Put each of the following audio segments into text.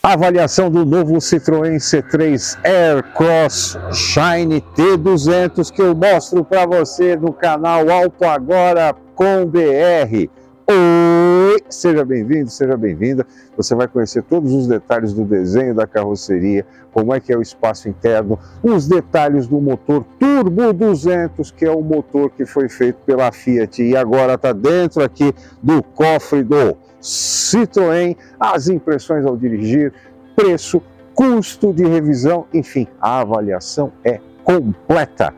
Avaliação do novo Citroën C3 Aircross Shine T200 que eu mostro para você no canal Auto Agora com BR. Oi, seja bem-vindo, seja bem-vinda. Você vai conhecer todos os detalhes do desenho da carroceria, como é que é o espaço interno, os detalhes do motor Turbo 200, que é o motor que foi feito pela Fiat e agora está dentro aqui do cofre do Citroën, as impressões ao dirigir, preço, custo de revisão, enfim, a avaliação é completa.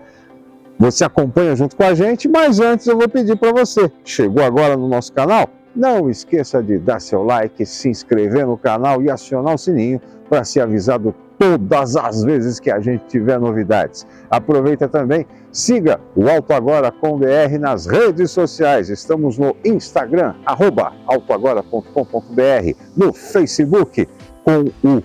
Você acompanha junto com a gente, mas antes eu vou pedir para você, chegou agora no nosso canal? Não esqueça de dar seu like, se inscrever no canal e acionar o sininho para ser avisado todas as vezes que a gente tiver novidades. Aproveita também, siga o Auto Agora com BR nas redes sociais. Estamos no Instagram, @autoagora.com.br, no Facebook com o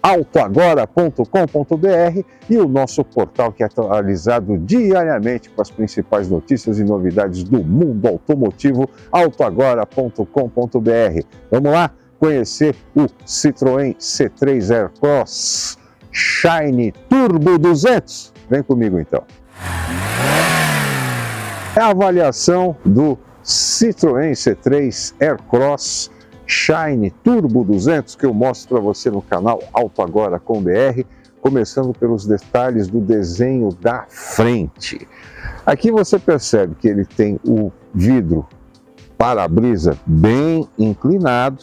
autoagora.com.br e o nosso portal que é atualizado diariamente com as principais notícias e novidades do mundo automotivo, autoagora.com.br. Vamos lá conhecer o Citroën C3 Aircross Shine Turbo 200? Vem comigo então. É a avaliação do Citroën C3 Aircross Shine Turbo 200 que eu mostro para você no canal Auto Agora com BR, começando pelos detalhes do desenho da frente. Aqui você percebe que ele tem o vidro para-brisa bem inclinado.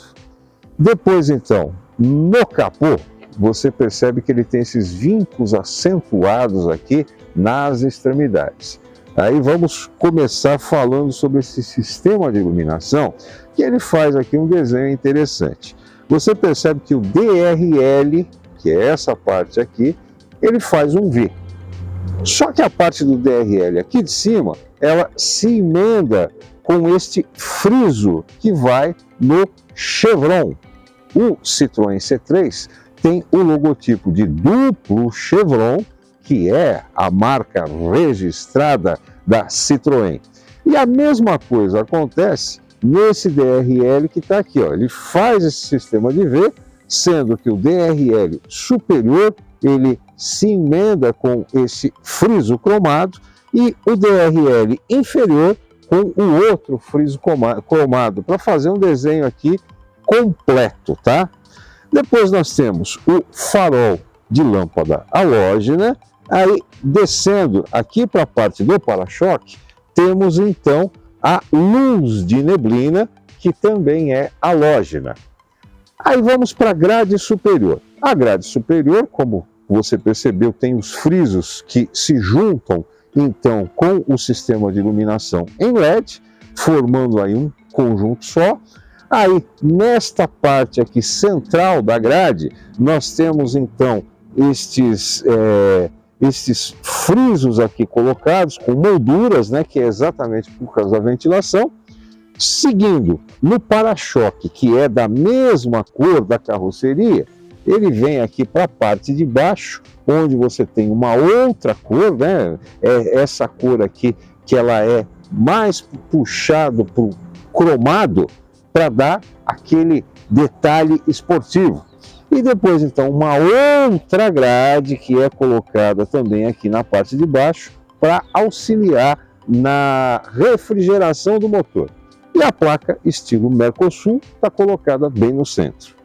Depois então, no capô, você percebe que ele tem esses vincos acentuados aqui nas extremidades. Aí vamos começar falando sobre esse sistema de iluminação, que ele faz aqui um desenho interessante. Você percebe que o DRL, que é essa parte aqui, ele faz um V. Só que a parte do DRL aqui de cima, ela se emenda com este friso que vai no chevron. O Citroën C3 tem o logotipo de duplo chevron, que é a marca registrada da Citroën. E a mesma coisa acontece nesse DRL que está aqui, ó. Ele faz esse sistema de V, sendo que o DRL superior, ele se emenda com esse friso cromado e o DRL inferior com o outro friso cromado, para fazer um desenho aqui completo, tá? Depois nós temos o farol de lâmpada halógena. Aí, descendo aqui para a parte do para-choque, temos então a luz de neblina, que também é halógena. Aí vamos para a grade superior. A grade superior, como você percebeu, tem os frisos que se juntam então com o sistema de iluminação em LED, formando aí um conjunto só. Aí, nesta parte aqui central da grade, nós temos então estes frisos aqui colocados com molduras, né, que é exatamente por causa da ventilação. Seguindo no para-choque, que é da mesma cor da carroceria, ele vem aqui para a parte de baixo, onde você tem uma outra cor, né? É essa cor aqui que ela é mais puxado para o cromado, para dar aquele detalhe esportivo. E depois, então, uma outra grade que é colocada também aqui na parte de baixo para auxiliar na refrigeração do motor. E a placa estilo Mercosul está colocada bem no centro.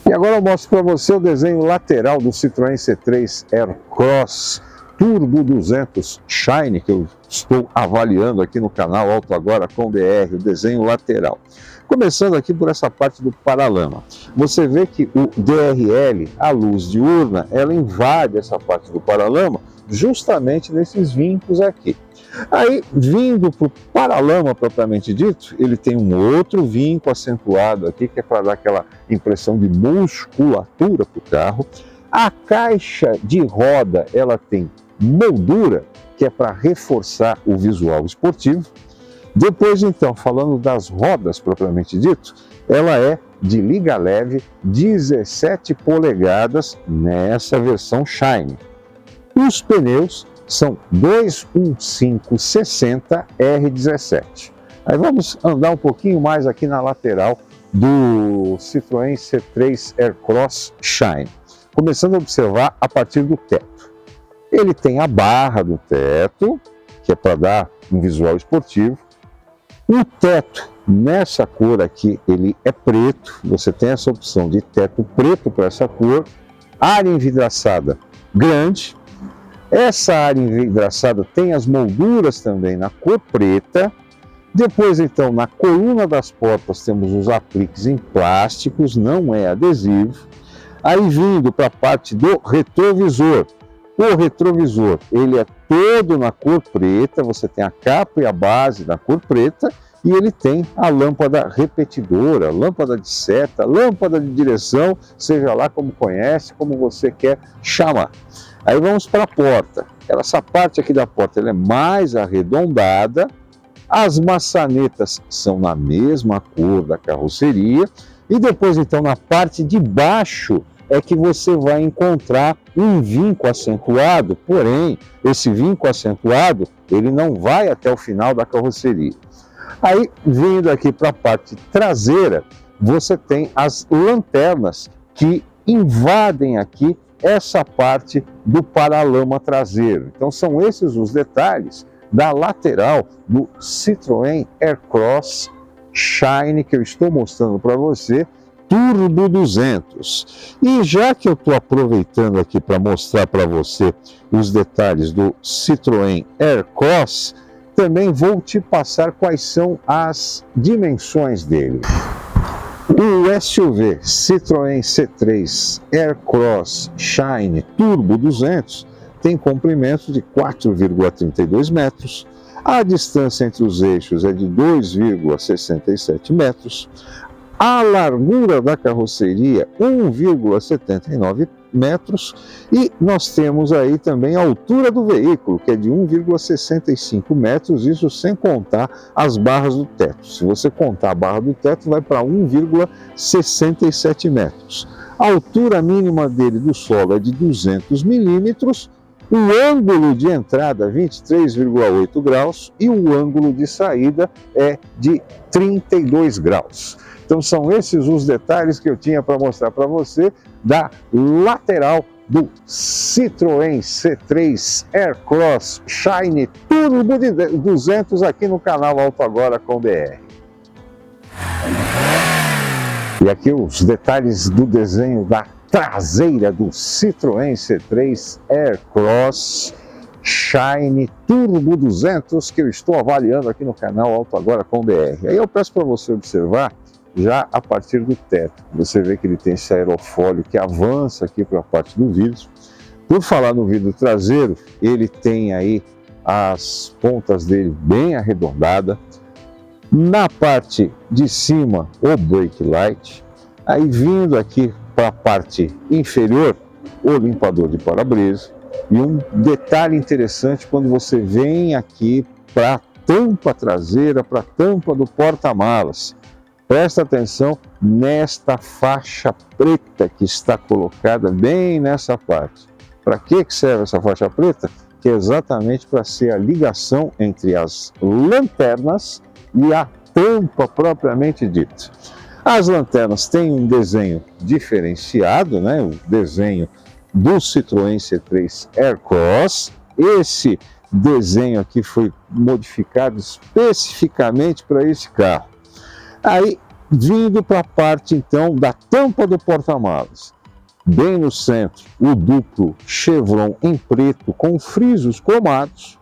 E agora eu mostro para você o desenho lateral do Citroën C3 Aircross Turbo 200 Shine, que eu estou avaliando aqui no canal Auto Agora com BR, o desenho lateral. Começando aqui por essa parte do paralama. Você vê que o DRL, a luz diurna, ela invade essa parte do paralama justamente nesses vincos aqui. Aí, vindo para o paralama propriamente dito, ele tem um outro vinco acentuado aqui, que é para dar aquela impressão de musculatura para o carro. A caixa de roda, ela tem moldura, que é para reforçar o visual esportivo. Depois, então, falando das rodas propriamente dito, ela é de liga leve, 17 polegadas nessa versão Shine. Os pneus são 215/60 R17. Aí vamos andar um pouquinho mais aqui na lateral do Citroën C3 Aircross Shine. Começando a observar a partir do teto. Ele tem a barra do teto, que é para dar um visual esportivo. O teto, nessa cor aqui, ele é preto. Você tem essa opção de teto preto para essa cor. Área envidraçada grande. Essa área envidraçada tem as molduras também na cor preta. Depois, então, na coluna das portas temos os apliques em plásticos, não é adesivo. Aí vindo para a parte do retrovisor. O retrovisor, ele é todo na cor preta, você tem a capa e a base na cor preta, e ele tem a lâmpada repetidora, lâmpada de seta, lâmpada de direção, seja lá como conhece, como você quer chamar. Aí vamos para a porta. Essa parte aqui da porta ela é mais arredondada, as maçanetas são na mesma cor da carroceria, e depois então na parte de baixo é que você vai encontrar um vinco acentuado, porém, esse vinco acentuado, ele não vai até o final da carroceria. Aí, vindo aqui para a parte traseira, você tem as lanternas que invadem aqui essa parte do paralama traseiro. Então, são esses os detalhes da lateral do Citroën Aircross Shine que eu estou mostrando para você, Turbo 200. E já que eu estou aproveitando aqui para mostrar para você os detalhes do Citroën Aircross, também vou te passar quais são as dimensões dele. O SUV Citroën C3 Aircross Shine Turbo 200 tem comprimento de 4,32 metros, a distância entre os eixos é de 2,67 metros, a largura da carroceria 1,79 metros e nós temos aí também a altura do veículo, que é de 1,65 metros, isso sem contar as barras do teto. Se você contar a barra do teto, vai para 1,67 metros. A altura mínima dele do solo é de 200 milímetros, o ângulo de entrada 23,8 graus e o ângulo de saída é de 32 graus. Então são esses os detalhes que eu tinha para mostrar para você da lateral do Citroën C3 Aircross Shine Turbo 200 aqui no canal Auto Agora com BR. E aqui os detalhes do desenho da traseira do Citroën C3 Aircross Shine Turbo 200 que eu estou avaliando aqui no canal Auto Agora com BR. Aí eu peço para você observar já a partir do teto. Você vê que ele tem esse aerofólio que avança aqui para a parte do vidro. Por falar no vidro traseiro, ele tem aí as pontas dele bem arredondadas. Na parte de cima, o brake light. Aí vindo aqui para a parte inferior, o limpador de para-brisa. E um detalhe interessante quando você vem aqui para a tampa traseira, para a tampa do porta-malas. Presta atenção nesta faixa preta que está colocada bem nessa parte. Para que serve essa faixa preta? Que é exatamente para ser a ligação entre as lanternas e a tampa propriamente dita. As lanternas têm um desenho diferenciado, né? O desenho do Citroën C3 Aircross. Esse desenho aqui foi modificado especificamente para esse carro. Aí, vindo para a parte, então, da tampa do porta-malas, bem no centro, o duplo chevron em preto com frisos cromados,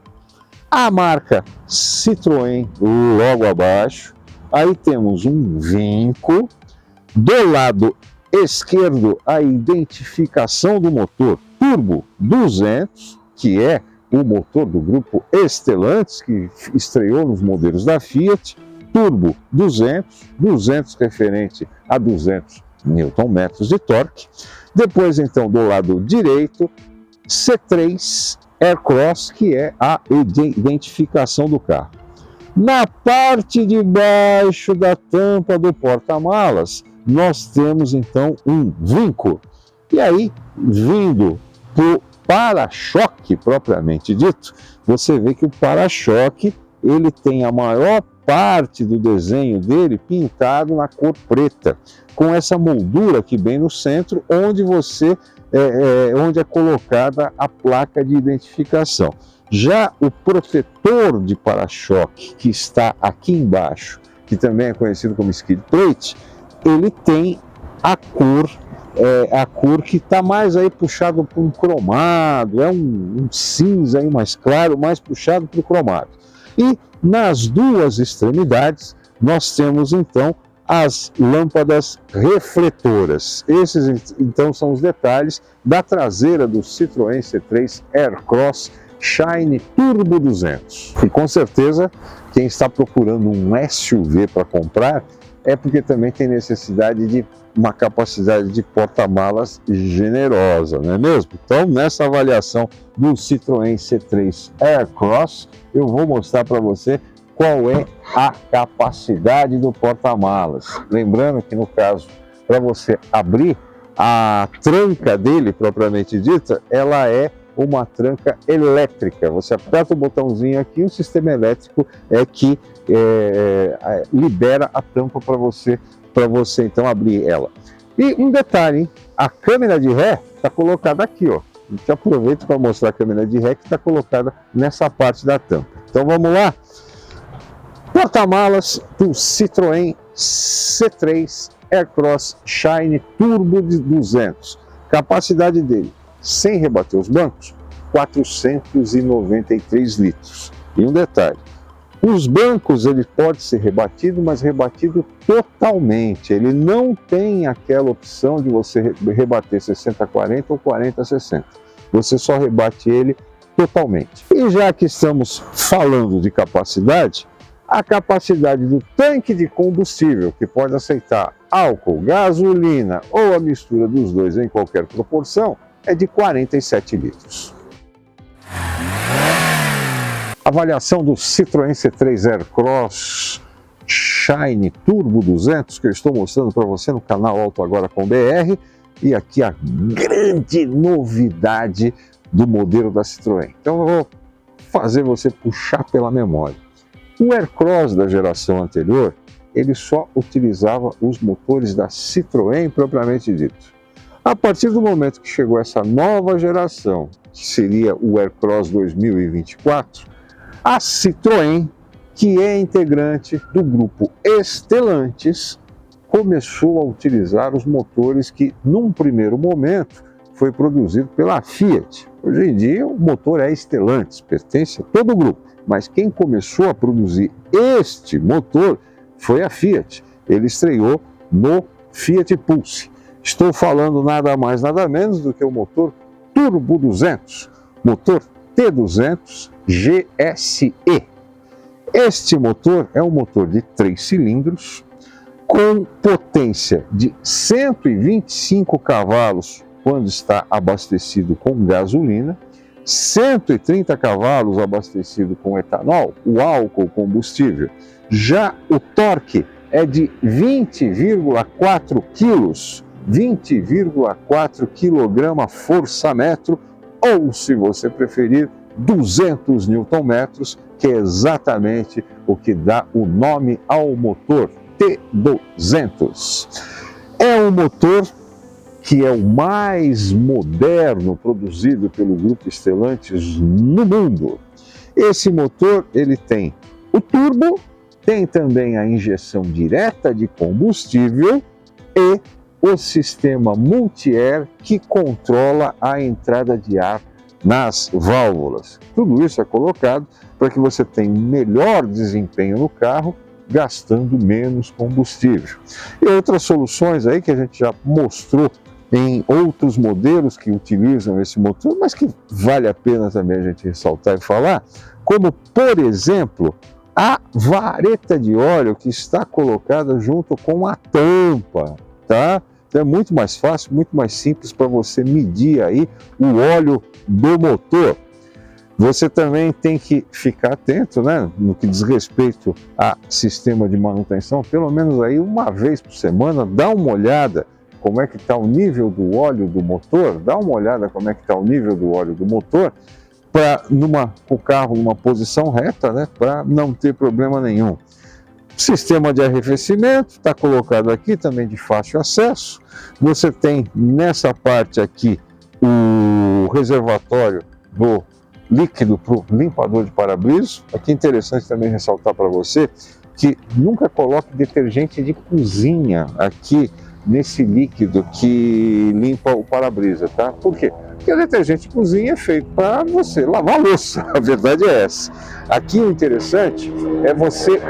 a marca Citroën logo abaixo, aí temos um vinco, do lado esquerdo a identificação do motor Turbo 200, que é o motor do grupo Stellantis, que estreou nos modelos da Fiat, Turbo 200 referente a 200 Nm de torque. Depois, então, do lado direito, C3 Aircross, que é a identificação do carro. Na parte de baixo da tampa do porta-malas, nós temos, então, um vinco. E aí, vindo para o para-choque propriamente dito, você vê que o para-choque ele tem a maior parte do desenho dele pintado na cor preta, com essa moldura aqui bem no centro, onde onde é colocada a placa de identificação. Já o protetor de para-choque, que está aqui embaixo, que também é conhecido como skid plate, ele tem a cor que está mais aí puxado para um cromado, é um cinza aí mais claro, mais puxado para o cromado. E nas duas extremidades nós temos então as lâmpadas refletoras. Esses então são os detalhes da traseira do Citroën C3 Aircross Shine Turbo 200. E com certeza quem está procurando um SUV para comprar é porque também tem necessidade de uma capacidade de porta-malas generosa, não é mesmo? Então, nessa avaliação do Citroën C3 Aircross, eu vou mostrar para você qual é a capacidade do porta-malas. Lembrando que, no caso, para você abrir a tranca dele, propriamente dita, ela é uma tranca elétrica. Você aperta o botãozinho aqui, o sistema elétrico é que libera a tampa para você então abrir ela. E um detalhe, hein? A câmera de ré está colocada aqui, ó. A gente aproveita para mostrar a câmera de ré que está colocada nessa parte da tampa. Então vamos lá. Porta-malas do Citroën C3 Aircross Shine Turbo 200. Capacidade dele, sem rebater os bancos, 493 litros. E um detalhe, os bancos ele pode ser rebatido, mas rebatido totalmente. Ele não tem aquela opção de você rebater 60-40 ou 40-60. Você só rebate ele totalmente. E já que estamos falando de capacidade, a capacidade do tanque de combustível, que pode aceitar álcool, gasolina ou a mistura dos dois em qualquer proporção, é de 47 litros. Avaliação do Citroën C3 Aircross Shine Turbo 200, que eu estou mostrando para você no canal Auto Agora com BR. E aqui a grande novidade do modelo da Citroën. Então eu vou fazer você puxar pela memória. O Aircross da geração anterior, ele só utilizava os motores da Citroën propriamente dito. A partir do momento que chegou essa nova geração, que seria o Aircross 2024, a Citroën, que é integrante do grupo Stellantis, começou a utilizar os motores que, num primeiro momento, foi produzido pela Fiat. Hoje em dia, o motor é Stellantis, pertence a todo o grupo. Mas quem começou a produzir este motor foi a Fiat. Ele estreou no Fiat Pulse. Estou falando nada mais, nada menos do que o motor Turbo 200, motor T200 GSE. Este motor é um motor de 3 cilindros, com potência de 125 cavalos quando está abastecido com gasolina, 130 cavalos abastecido com etanol, o álcool combustível. Já o torque é de 20,4 quilos, 20,4 kgfm, ou, se você preferir, 200 Nm, que é exatamente o que dá o nome ao motor T200. É um motor que é o mais moderno produzido pelo grupo Stellantis no mundo. Esse motor ele tem o turbo, tem também a injeção direta de combustível e o sistema multi-air que controla a entrada de ar nas válvulas. Tudo isso é colocado para que você tenha melhor desempenho no carro, gastando menos combustível. E outras soluções aí que a gente já mostrou em outros modelos que utilizam esse motor, mas que vale a pena também a gente ressaltar e falar, como, por exemplo, a vareta de óleo que está colocada junto com a tampa, tá? Então é muito mais fácil, muito mais simples para você medir aí o óleo do motor. Você também tem que ficar atento, né, no que diz respeito a sistema de manutenção, pelo menos aí uma vez por semana, dá uma olhada como é que está o nível do óleo do motor, dá uma olhada como é que está o nível do óleo do motor, para o carro numa posição reta, né, para não ter problema nenhum. Sistema de arrefecimento está colocado aqui, também de fácil acesso. Você tem nessa parte aqui o reservatório do líquido para o limpador de para-brisa. Aqui é interessante também ressaltar para você que nunca coloque detergente de cozinha aqui nesse líquido que limpa o para-brisa, tá? Por quê? Porque o detergente de cozinha é feito para você lavar a louça, a verdade é essa. Aqui o interessante é você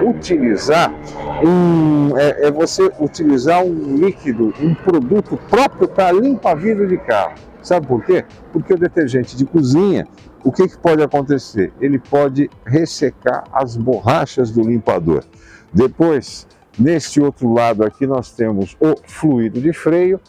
utilizar um líquido, um produto próprio para limpar vidro de carro. Sabe por quê? Porque o detergente de cozinha, o que pode acontecer? Ele pode ressecar as borrachas do limpador. Depois, neste outro lado aqui, nós temos o fluido de freio.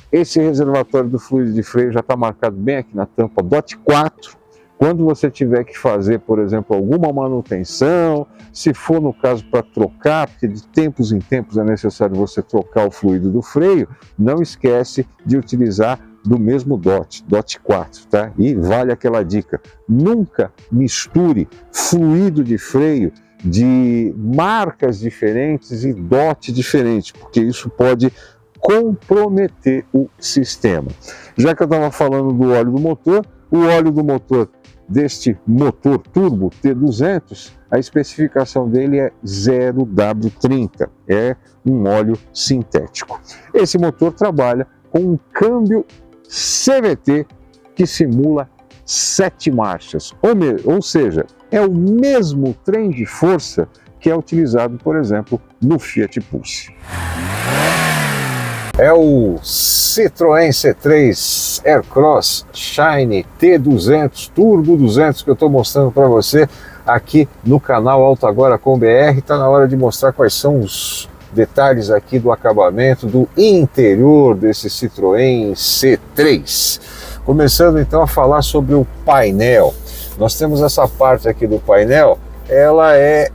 Esse reservatório do fluido de freio já está marcado bem aqui na tampa DOT 4. Quando você tiver que fazer, por exemplo, alguma manutenção, se for no caso para trocar, porque de tempos em tempos é necessário você trocar o fluido do freio, não esquece de utilizar do mesmo DOT 4, tá? E vale aquela dica, nunca misture fluido de freio de marcas diferentes e DOT diferente, porque isso pode comprometer o sistema. Já que eu estava falando do óleo do motor, o óleo do motor deste motor turbo T200, a especificação dele é 0W30, é um óleo sintético. Esse motor trabalha com um câmbio CVT que simula 7 marchas, ou seja, é o mesmo trem de força que é utilizado, por exemplo, no Fiat Pulse. É o Citroën C3 Aircross Shine T200 Turbo 200 que eu estou mostrando para você aqui no canal Auto Agora com BR. Está na hora de mostrar quais são os detalhes aqui do acabamento do interior desse Citroën C3. Começando então a falar sobre o painel. Nós temos essa parte aqui do painel, ela é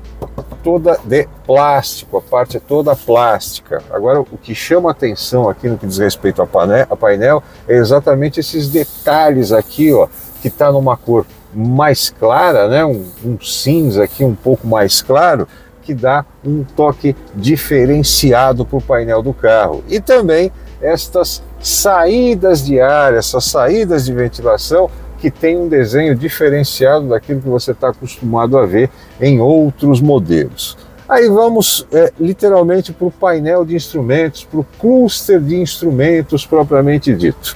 toda de plástico, a parte é toda plástica. Agora, o que chama atenção aqui no que diz respeito a painel é exatamente esses detalhes aqui, ó, que está numa cor mais clara, né, um cinza aqui um pouco mais claro, que dá um toque diferenciado para o painel do carro. E também estas saídas de ar, essas saídas de ventilação, que tem um desenho diferenciado daquilo que você está acostumado a ver em outros modelos. Aí vamos literalmente para o painel de instrumentos, para o cluster de instrumentos propriamente dito.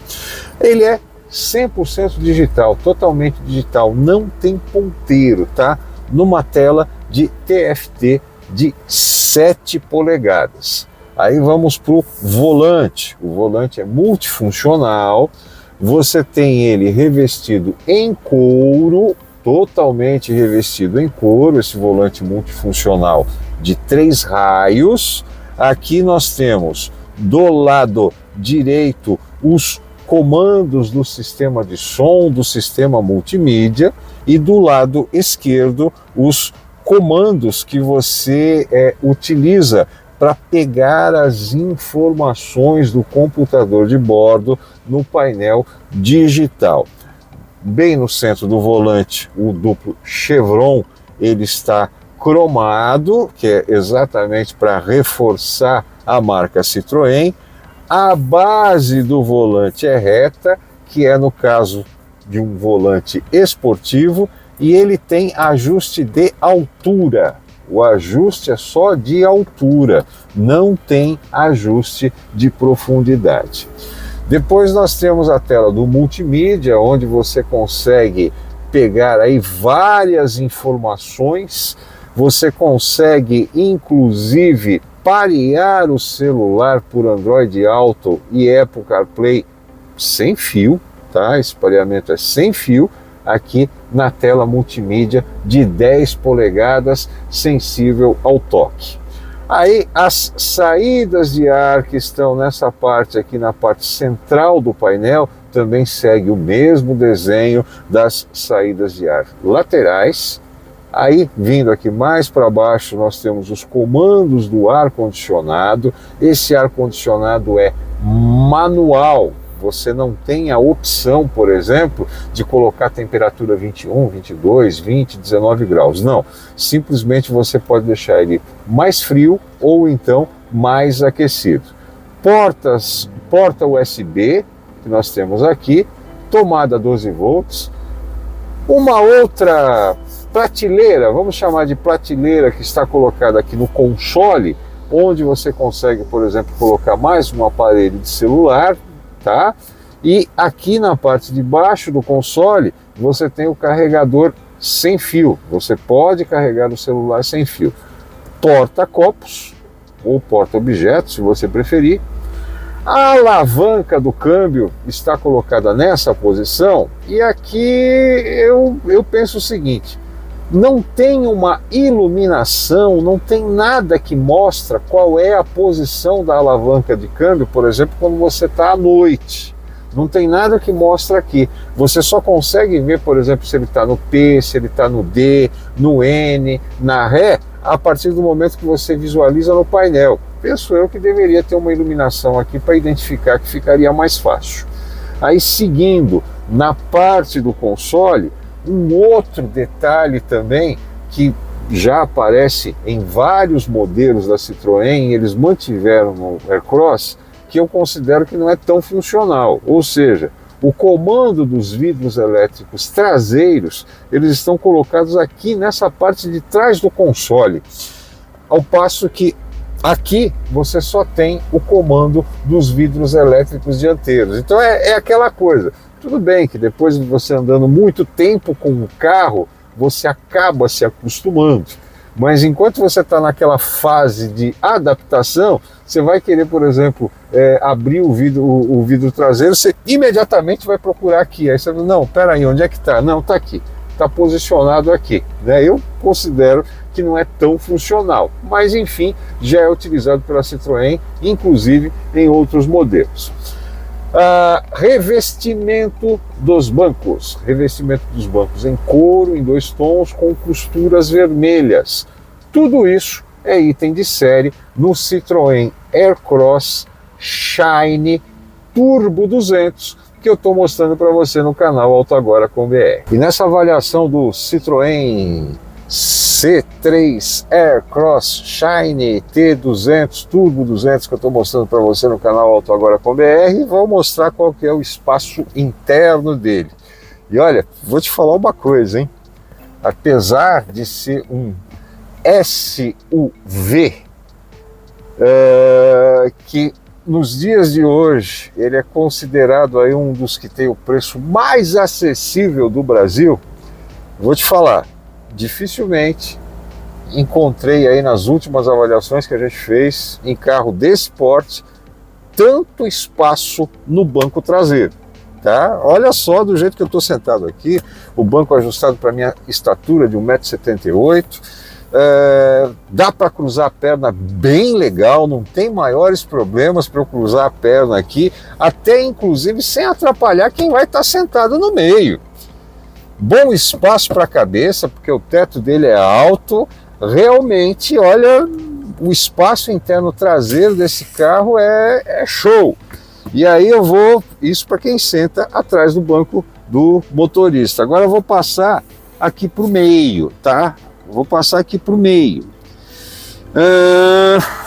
Ele é 100% digital, totalmente digital, não tem ponteiro, tá? Numa tela de TFT de 7 polegadas. Aí vamos para o volante. O volante é multifuncional. Você tem ele revestido em couro, totalmente revestido em couro, esse volante multifuncional de 3 raios. Aqui nós temos do lado direito os comandos do sistema de som, do sistema multimídia, e do lado esquerdo os comandos que você utiliza para pegar as informações do computador de bordo no painel digital. Bem no centro do volante, o duplo chevron, ele está cromado, que é exatamente para reforçar a marca Citroën. A base do volante é reta, que é no caso de um volante esportivo, e ele tem ajuste de altura. O ajuste é só de altura, não tem ajuste de profundidade. Depois nós temos a tela do multimídia, onde você consegue pegar aí várias informações, você consegue inclusive parear o celular por Android Auto e Apple CarPlay sem fio, tá? Esse pareamento é sem fio, aqui na tela multimídia de 10 polegadas, sensível ao toque. Aí as saídas de ar que estão nessa parte aqui, na parte central do painel, também segue o mesmo desenho das saídas de ar laterais. Aí, vindo aqui mais para baixo, nós temos os comandos do ar-condicionado. Esse ar-condicionado é manual, você não tem a opção, por exemplo, de colocar a temperatura 21, 22, 20, 19 graus. Não, simplesmente você pode deixar ele mais frio ou então mais aquecido. Porta USB, que nós temos aqui, tomada 12 volts, uma outra prateleira, vamos chamar de prateleira, que está colocada aqui no console, onde você consegue, por exemplo, colocar mais um aparelho de celular, tá? E aqui na parte de baixo do console, você tem o carregador sem fio, você pode carregar o celular sem fio. Porta-copos, ou porta-objetos, se você preferir. A alavanca do câmbio está colocada nessa posição, e aqui eu penso o seguinte: não tem uma iluminação, não tem nada que mostra qual é a posição da alavanca de câmbio, por exemplo, quando você está à noite. Não tem nada que mostra aqui. Você só consegue ver, por exemplo, se ele está no P, se ele está no D, no N, na Ré, a partir do momento que você visualiza no painel. Penso eu que deveria ter uma iluminação aqui para identificar, que ficaria mais fácil. Aí, seguindo, na parte do console, um outro detalhe também que já aparece em vários modelos da Citroën, e eles mantiveram no Aircross, que eu considero que não é tão funcional. Ou seja, o comando dos vidros elétricos traseiros, eles estão colocados aqui nessa parte de trás do console, ao passo que aqui você só tem o comando dos vidros elétricos dianteiros. Então é aquela coisa. Tudo bem que depois de você andando muito tempo com o carro, você acaba se acostumando. Mas enquanto você está naquela fase de adaptação, você vai querer, por exemplo, abrir o vidro traseiro, você imediatamente vai procurar aqui. Aí você fala, não, peraí, onde é que está? Não, está aqui, está posicionado aqui. Né? Eu considero que não é tão funcional, mas enfim, já é utilizado pela Citroën, inclusive em outros modelos. Revestimento dos bancos. Revestimento dos bancos em couro, em 2 tons, com costuras vermelhas. Tudo isso é item de série no Citroën Aircross Shine Turbo 200, que eu estou mostrando para você no canal Auto Agora com BR. E nessa avaliação do Citroën C3 Aircross Shine T200 Turbo 200 que eu estou mostrando para você no canal Auto Agora com BR, vou mostrar qual que é o espaço interno dele. E olha, vou te falar uma coisa, hein? Apesar de ser um SUV, que nos dias de hoje ele é considerado aí um dos que tem o preço mais acessível do Brasil, vou te falar, dificilmente encontrei aí nas últimas avaliações que a gente fez em carro desse porte tanto espaço no banco traseiro, tá? Olha só do jeito que eu estou sentado aqui, o banco ajustado para minha estatura de 1,78 m, dá para cruzar a perna bem legal, não tem maiores problemas para eu cruzar a perna aqui, até inclusive sem atrapalhar quem vai estar sentado no meio. Bom espaço para a cabeça, porque o teto dele é alto. Realmente, olha, o espaço interno traseiro desse carro é show. E aí eu vou, isso para quem senta atrás do banco do motorista. Agora eu vou passar aqui para o meio, tá? Vou passar aqui para o meio.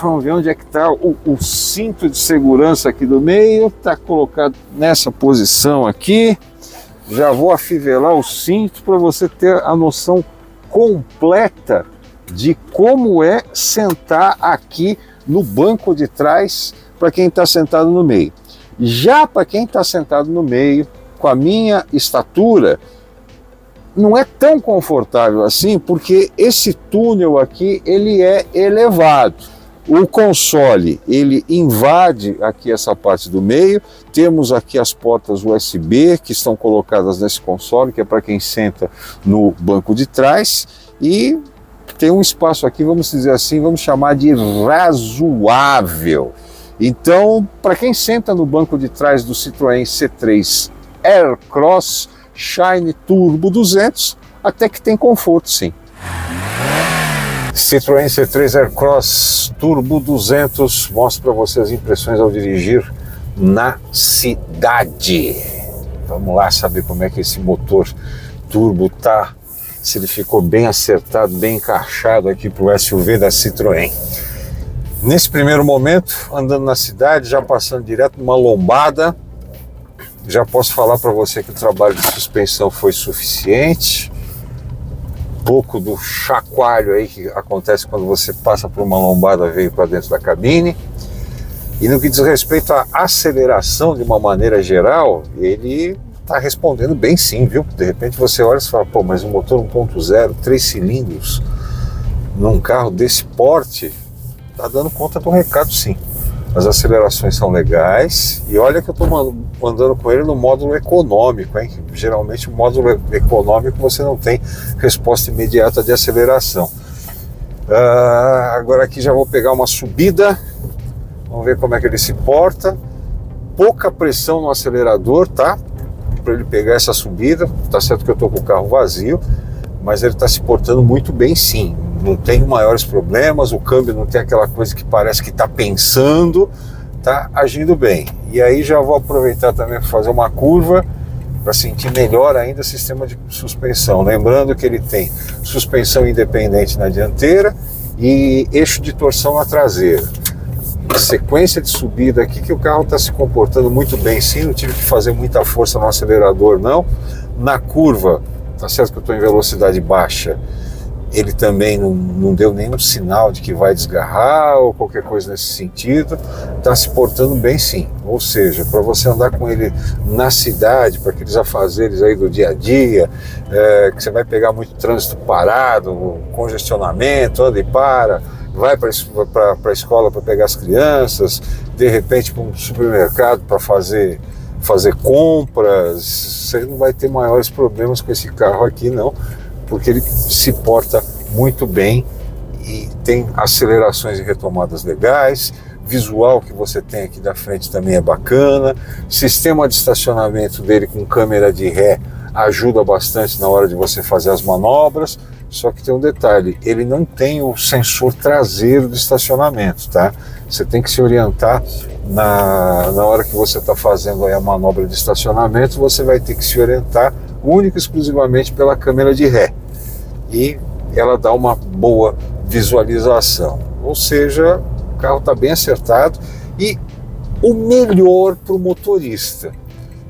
Vamos ver onde é que está o cinto de segurança aqui do meio. Está colocado nessa posição aqui. Já vou afivelar o cinto para você ter a noção completa de como é sentar aqui no banco de trás para quem está sentado no meio. Já para quem está sentado no meio, com a minha estatura, não é tão confortável assim, porque esse túnel aqui ele é elevado. O console ele invade aqui essa parte do meio. Temos aqui as portas USB que estão colocadas nesse console, que é para quem senta no banco de trás, e tem um espaço aqui, vamos dizer assim, vamos chamar de razoável. Então, para quem senta no banco de trás do Citroën C3 Aircross Shine Turbo 200, até que tem conforto, sim. Citroën C3 Aircross Turbo 200, mostro para você as impressões ao dirigir na cidade. Vamos lá saber como é que esse motor turbo tá, se ele ficou bem acertado, bem encaixado aqui para o SUV da Citroën. Nesse primeiro momento, andando na cidade, já passando direto numa lombada, já posso falar para você que o trabalho de suspensão foi suficiente. Pouco do chacoalho aí que acontece quando você passa por uma lombada veio para dentro da cabine. E no que diz respeito à aceleração de uma maneira geral, ele está respondendo bem sim, viu? De repente você olha e fala, pô, mas um motor 1.0, 3 cilindros, num carro desse porte, está dando conta do recado sim. As acelerações são legais, e olha que eu estou andando com ele no módulo econômico, hein? Geralmente o módulo econômico você não tem resposta imediata de aceleração. Agora aqui já vou pegar uma subida, vamos ver como é que ele se porta. Pouca pressão no acelerador, tá? Para ele pegar essa subida, tá certo que eu estou com o carro vazio, mas ele está se portando muito bem sim. Não tem maiores problemas, o câmbio não tem aquela coisa que parece que está pensando, está agindo bem. E aí já vou aproveitar também para fazer uma curva para sentir melhor ainda o sistema de suspensão. Lembrando que ele tem suspensão independente na dianteira e eixo de torção na traseira. Sequência de subida aqui que o carro está se comportando muito bem sim, não tive que fazer muita força no acelerador não. Na curva, tá certo que eu estou em velocidade baixa, ele também não deu nenhum sinal de que vai desgarrar ou qualquer coisa nesse sentido, está se portando bem sim. Ou seja, para você andar com ele na cidade, para aqueles afazeres aí do dia a dia, que você vai pegar muito trânsito parado, congestionamento, anda e para, vai para a escola para pegar as crianças, de repente para um supermercado para fazer compras, você não vai ter maiores problemas com esse carro aqui não, porque ele se porta muito bem e tem acelerações e retomadas legais, visual que você tem aqui da frente também é bacana, sistema de estacionamento dele com câmera de ré ajuda bastante na hora de você fazer as manobras, só que tem um detalhe, ele não tem o sensor traseiro de estacionamento, tá? Você tem que se orientar na hora que você está fazendo aí a manobra de estacionamento, você vai ter que se orientar única e exclusivamente pela câmera de ré, e ela dá uma boa visualização, ou seja, o carro está bem acertado. E o melhor para o motorista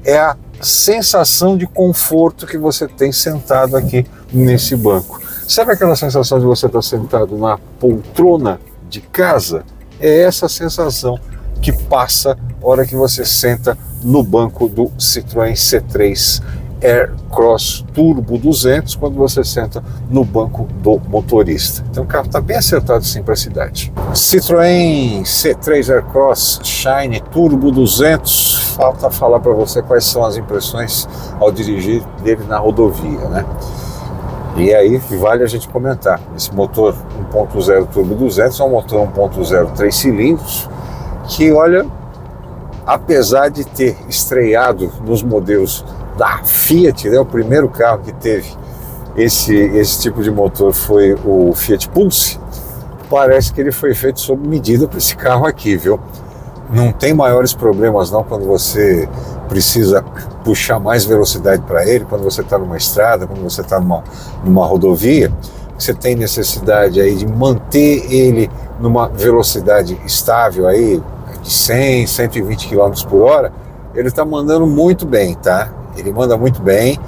é a sensação de conforto que você tem sentado aqui nesse banco. Sabe aquela sensação de você estar sentado na poltrona de casa? É essa sensação que passa na hora que você senta no banco do Citroën C3 Aircross Turbo 200, quando você senta no banco do motorista. Então o carro está bem acertado sim para a cidade. Citroën C3 Aircross Shine Turbo 200, falta falar para você quais são as impressões ao dirigir dele na rodovia, né? E aí vale a gente comentar, esse motor 1.0 Turbo 200 é um motor 1.0 3 cilindros, que olha, apesar de ter estreado nos modelos da Fiat, né, o primeiro carro que teve esse tipo de motor foi o Fiat Pulse, parece que ele foi feito sob medida para esse carro aqui, viu? Não tem maiores problemas não quando você precisa puxar mais velocidade para ele, quando você está numa estrada, quando você está numa rodovia, você tem necessidade aí de manter ele numa velocidade estável aí, de 100, 120 km por hora, ele está mandando muito bem, tá? Ele manda muito bem,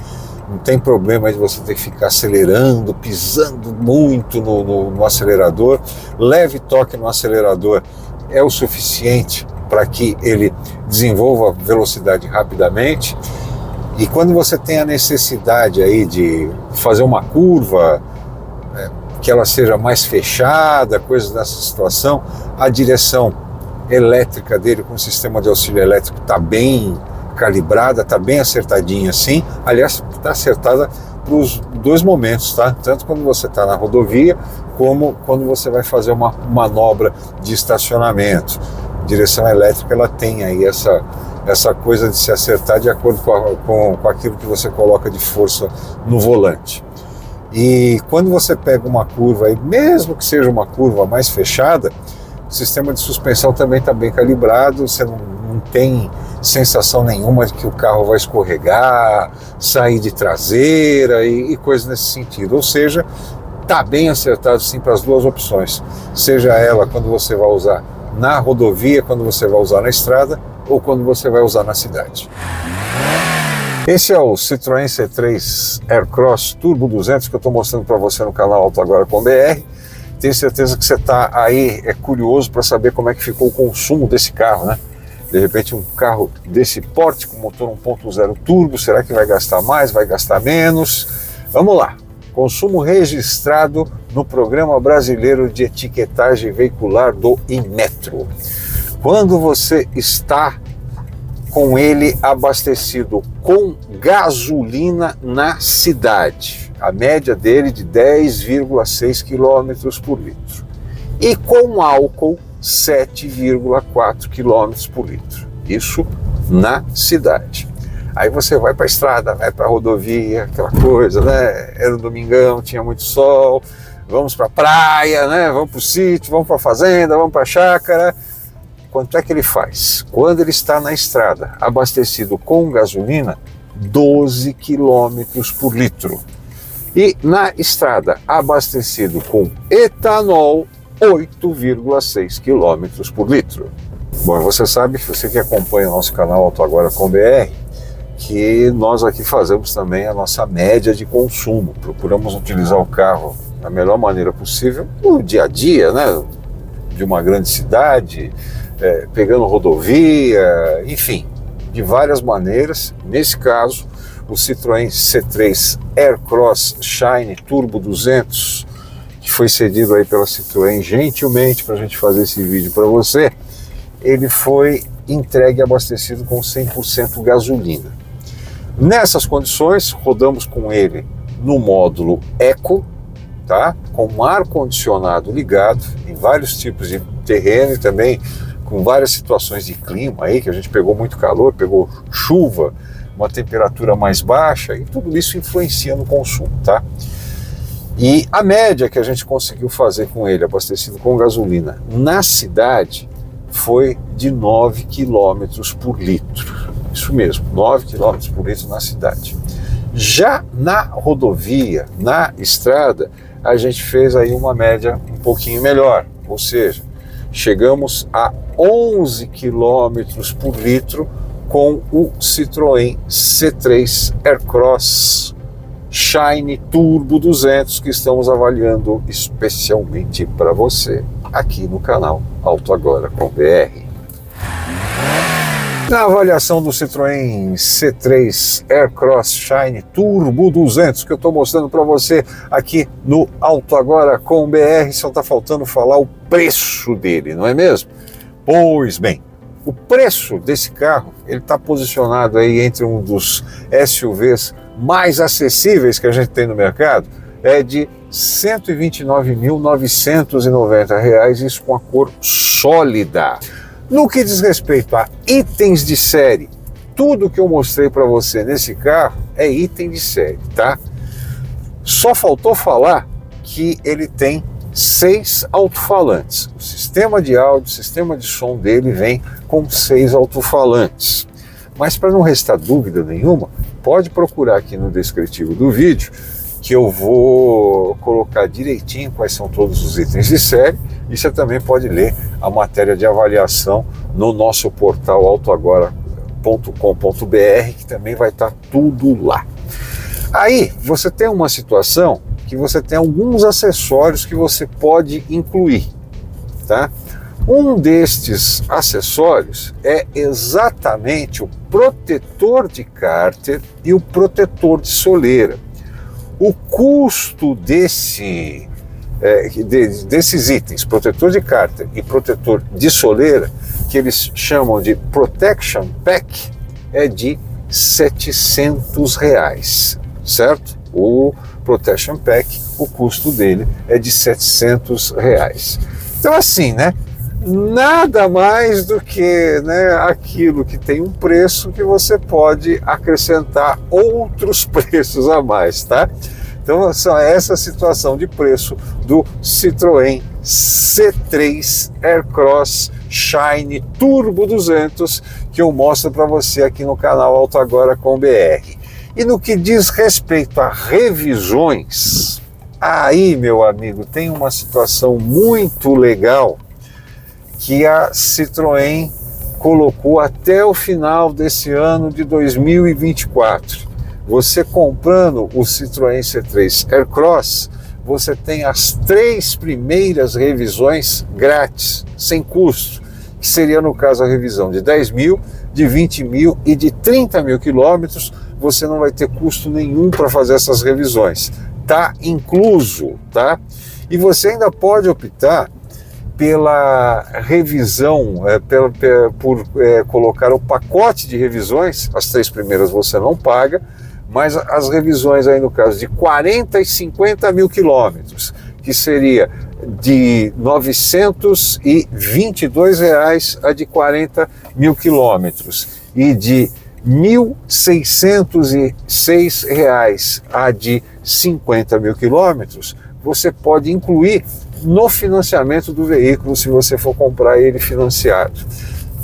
não tem problema de você ter que ficar acelerando, pisando muito no acelerador. Leve toque no acelerador é o suficiente para que ele desenvolva velocidade rapidamente. E quando você tem a necessidade aí de fazer uma curva, que ela seja mais fechada, coisas dessa situação, a direção elétrica dele com o sistema de auxílio elétrico está bem calibrada, está bem acertadinha assim, aliás, está acertada para os dois momentos, tá? Tanto quando você está na rodovia, como quando você vai fazer uma manobra de estacionamento. A direção elétrica, ela tem aí essa coisa de se acertar de acordo com aquilo que você coloca de força no volante. E quando você pega uma curva aí, mesmo que seja uma curva mais fechada, o sistema de suspensão também está bem calibrado, você não tem sensação nenhuma de que o carro vai escorregar, sair de traseira e coisas nesse sentido. Ou seja, está bem acertado sim para as duas opções, seja ela quando você vai usar na rodovia, quando você vai usar na estrada ou quando você vai usar na cidade. Esse é o Citroën C3 Aircross Turbo 200 que eu estou mostrando para você no canal Auto Agora com BR. Tenho certeza que você está aí curioso para saber como é que ficou o consumo desse carro, né? De repente um carro desse porte com motor 1.0 turbo, será que vai gastar mais, vai gastar menos? Vamos lá! Consumo registrado no Programa Brasileiro de Etiquetagem Veicular do Inmetro. Quando você está com ele abastecido com gasolina na cidade, a média dele de 10,6 km por litro, e com álcool 7,4 km por litro, isso na cidade. Aí você vai para a estrada, vai para a rodovia, aquela coisa, né? Era domingão, tinha muito sol, vamos para a praia, né? Vamos para o sítio, vamos para a fazenda, vamos para a chácara. Quanto é que ele faz? Quando ele está na estrada, abastecido com gasolina, 12 km por litro. E na estrada, abastecido com etanol, 8,6 km por litro. Bom, você sabe, você que acompanha o nosso canal Auto Agora com BR, que nós aqui fazemos também a nossa média de consumo. Procuramos utilizar o carro da melhor maneira possível no dia a dia, né? De uma grande cidade, pegando rodovia, enfim, de várias maneiras. Nesse caso, o Citroën C3 Aircross Shine Turbo 200, que foi cedido aí pela Citroën gentilmente para a gente fazer esse vídeo para você, ele foi entregue e abastecido com 100% gasolina. Nessas condições, rodamos com ele no módulo Eco, tá? Com ar-condicionado ligado, em vários tipos de terreno e também com várias situações de clima aí, que a gente pegou muito calor, pegou chuva, uma temperatura mais baixa, e tudo isso influencia no consumo, tá? E a média que a gente conseguiu fazer com ele, abastecido com gasolina, na cidade, foi de 9 km por litro. Isso mesmo, 9 km por litro na cidade. Já na rodovia, na estrada, a gente fez aí uma média um pouquinho melhor, ou seja, chegamos a 11 km por litro com o Citroën C3 Aircross Shine Turbo 200 que estamos avaliando especialmente para você aqui no canal Auto Agora com BR. Na avaliação do Citroën C3 Aircross Shine Turbo 200 que eu estou mostrando para você aqui no Auto Agora com BR, só está faltando falar o preço dele, não é mesmo? Pois bem, o preço desse carro ele está posicionado aí entre um dos SUVs mais acessíveis que a gente tem no mercado, é de R$ 129.990, isso com a cor sólida. No que diz respeito a itens de série, tudo que eu mostrei para você nesse carro é item de série, tá? Só faltou falar que ele tem 6 alto-falantes. O sistema de áudio, o sistema de som dele vem com 6 alto-falantes. Mas para não restar dúvida nenhuma, pode procurar aqui no descritivo do vídeo, que eu vou colocar direitinho quais são todos os itens de série, e você também pode ler a matéria de avaliação no nosso portal autoagora.com.br, que também vai estar tudo lá. Aí você tem uma situação que você tem alguns acessórios que você pode incluir, tá? Um destes acessórios é exatamente o protetor de cárter e o protetor de soleira. O custo desses itens, protetor de cárter e protetor de soleira, que eles chamam de Protection Pack, é de R$ 700, certo? O Protection Pack, o custo dele é de R$ 700. Então assim, né? Nada mais do que, né, aquilo que tem um preço que você pode acrescentar outros preços a mais, tá? Então essa situação de preço do Citroën C3 Aircross Shine Turbo 200 que eu mostro para você aqui no canal Auto Agora com BR. E no que diz respeito a revisões, aí, meu amigo, tem uma situação muito legal que a Citroën colocou até o final desse ano de 2024. Você comprando o Citroën C3 Aircross, você tem as 3 primeiras revisões grátis, sem custo, que seria no caso a revisão de 10 mil, de 20 mil e de 30 mil quilômetros. Você não vai ter custo nenhum para fazer essas revisões, tá incluso, tá? E você ainda pode optar pela revisão, por colocar o pacote de revisões. As 3 primeiras você não paga, mas as revisões aí no caso de 40 e 50 mil quilômetros, que seria de R$ 922 a de 40 mil quilômetros e de R$ 1.606 a de 50 mil quilômetros, você pode incluir no financiamento do veículo se você for comprar ele financiado.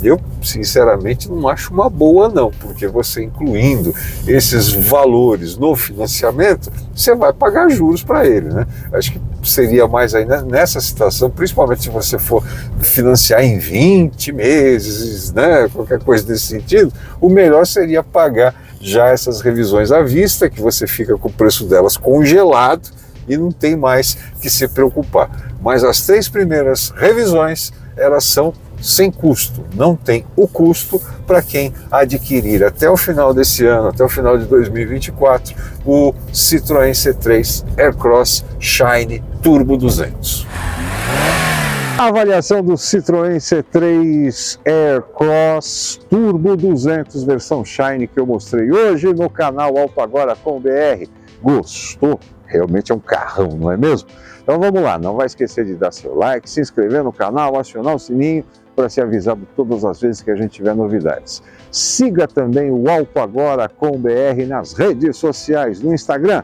Eu, sinceramente, não acho uma boa não, porque você incluindo esses valores no financiamento, você vai pagar juros para ele, né? Acho que seria mais aí nessa situação, principalmente se você for financiar em 20 meses, né? Qualquer coisa desse sentido, o melhor seria pagar já essas revisões à vista, que você fica com o preço delas congelado e não tem mais que se preocupar. Mas as 3 primeiras revisões, elas são sem custo, não tem o custo para quem adquirir até o final desse ano, até o final de 2024, o Citroën C3 Aircross Shine Turbo 200. A avaliação do Citroën C3 Aircross Turbo 200 versão Shine que eu mostrei hoje no canal Auto Agora com BR. Gostou? Realmente é um carrão, não é mesmo? Então vamos lá, não vai esquecer de dar seu like, se inscrever no canal, acionar o sininho para ser avisado todas as vezes que a gente tiver novidades. Siga também o Auto Agora com BR nas redes sociais, no Instagram,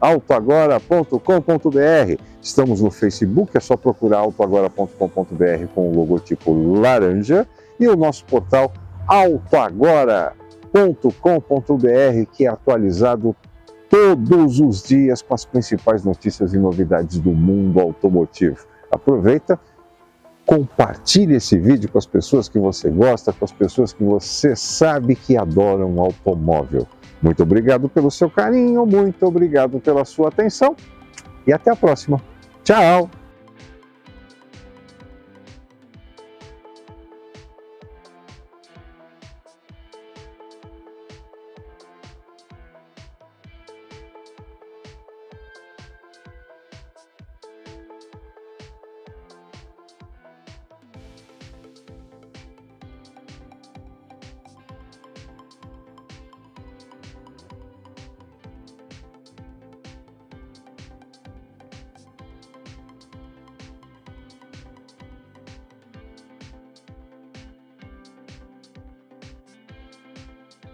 @autoagora.com.br. Estamos no Facebook, é só procurar autoagora.com.br com o logotipo laranja, e o nosso portal autoagora.com.br, que é atualizado todos os dias com as principais notícias e novidades do mundo automotivo. Aproveita, compartilhe esse vídeo com as pessoas que você gosta, com as pessoas que você sabe que adoram automóvel. Muito obrigado pelo seu carinho, muito obrigado pela sua atenção e até a próxima. Tchau!